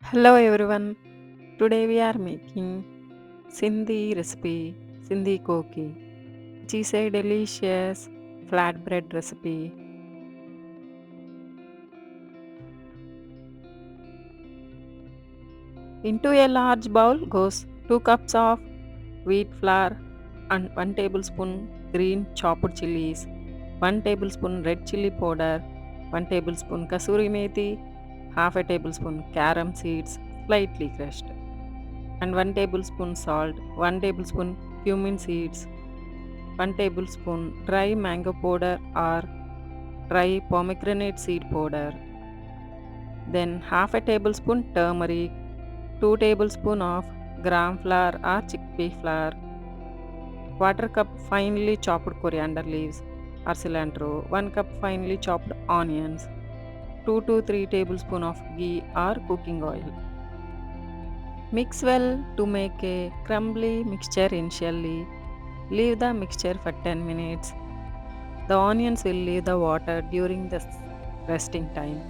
Hello everyone. Today we are making Sindhi recipe, Sindhi Koki, which is a delicious flatbread recipe. Into a large bowl goes 2 cups of wheat flour and 1 tablespoon green chopped chilies, 1 tablespoon red chili powder, 1 tablespoon kasuri methi, half a tablespoon carom seeds slightly crushed, and 1 tablespoon salt, 1 tablespoon cumin seeds, 1 tablespoon dry mango powder or dry pomegranate seed powder, then half a tablespoon turmeric, 2 tablespoon of gram flour or chickpea flour, quarter cup finely chopped coriander leaves or cilantro, 1 cup finely chopped onions, 2 to 3 tablespoon of ghee or cooking oil. Mix well to make a crumbly mixture initially. Leave the mixture for 10 minutes. The onions will leave the water during the resting time.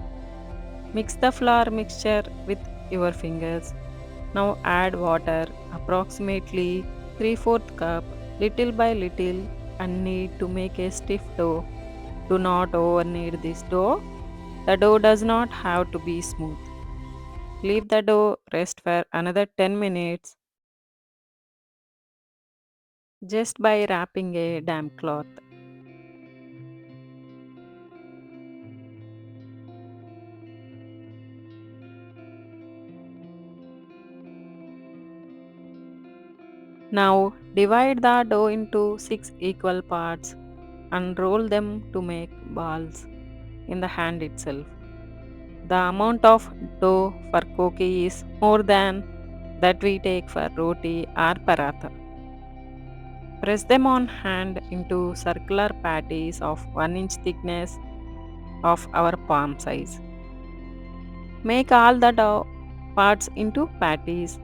Mix the flour mixture with your fingers. Now add water, approximately 3/4 cup, little by little, and knead to make a stiff dough. Do not over knead this dough. The dough does not have to be smooth. Leave the dough rest for another 10 minutes just by wrapping a damp cloth. Now divide the dough into 6 equal parts and roll them to make balls in the hand itself. The amount of dough for koki is more than that we take for roti or paratha. Press them on hand into circular patties of 1 inch thickness of our palm size. Make all the dough parts into patties.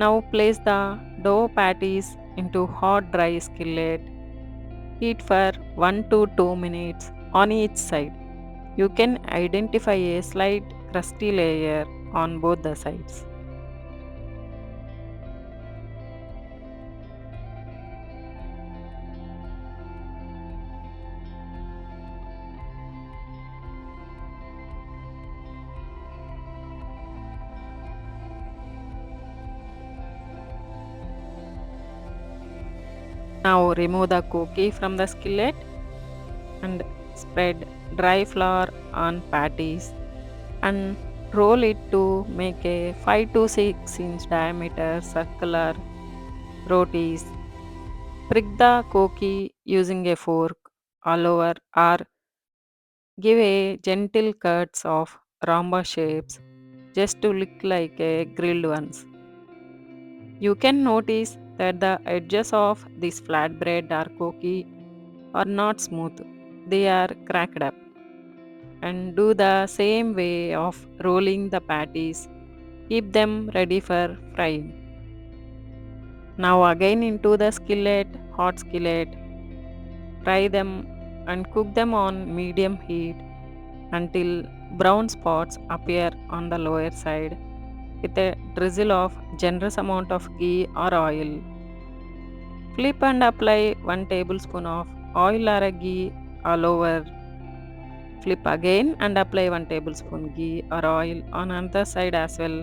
Now place the dough patties into hot dry skillet. Heat for 1 to 2 minutes on each side. You can identify a slight crusty layer on both the sides. Now remove the cookie from the skillet and spread dry flour on patties and roll it to make a 5 to 6 inch diameter circular rotis. Prick the cookie using a fork all over or give a gentle cuts of rhombus shapes just to look like a grilled ones. You can notice that the edges of this flatbread or cookie are not smooth. They are cracked up. And do the same way of rolling the patties. Keep them ready for frying. Now again into the skillet, hot skillet. Fry them and cook them on medium heat until brown spots appear on the lower side with a drizzle of generous amount of ghee or oil. Flip and apply 1 tablespoon of oil or a ghee all over. Flip again and apply 1 tablespoon ghee or oil on another side as well.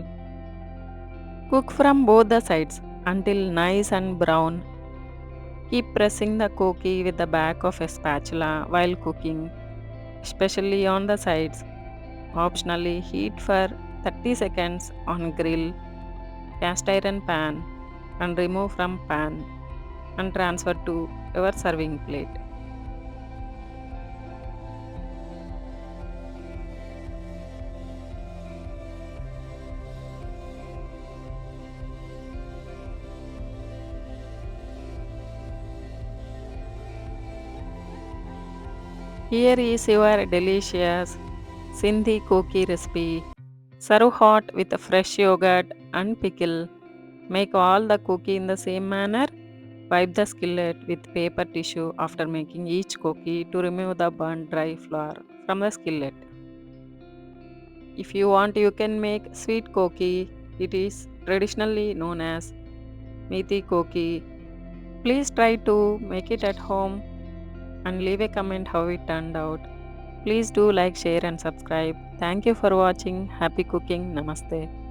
Cook from both the sides until nice and brown. Keep pressing the cookie with the back of a spatula while cooking, especially on the sides. Optionally heat for 30 seconds on grill, cast iron pan and remove from pan and transfer to your serving plate. Here is your delicious Sindhi Koki recipe. Serve hot with fresh yogurt and pickle. Make all the cookie in the same manner. Wipe the skillet with paper tissue after making each cookie to remove the burnt dry flour from the skillet. If you want, you can make sweet koki. It is traditionally known as methi koki. Please try to make it at home and leave a comment how it turned out. Please do like, share, and subscribe. Thank you for watching. Happy cooking. Namaste.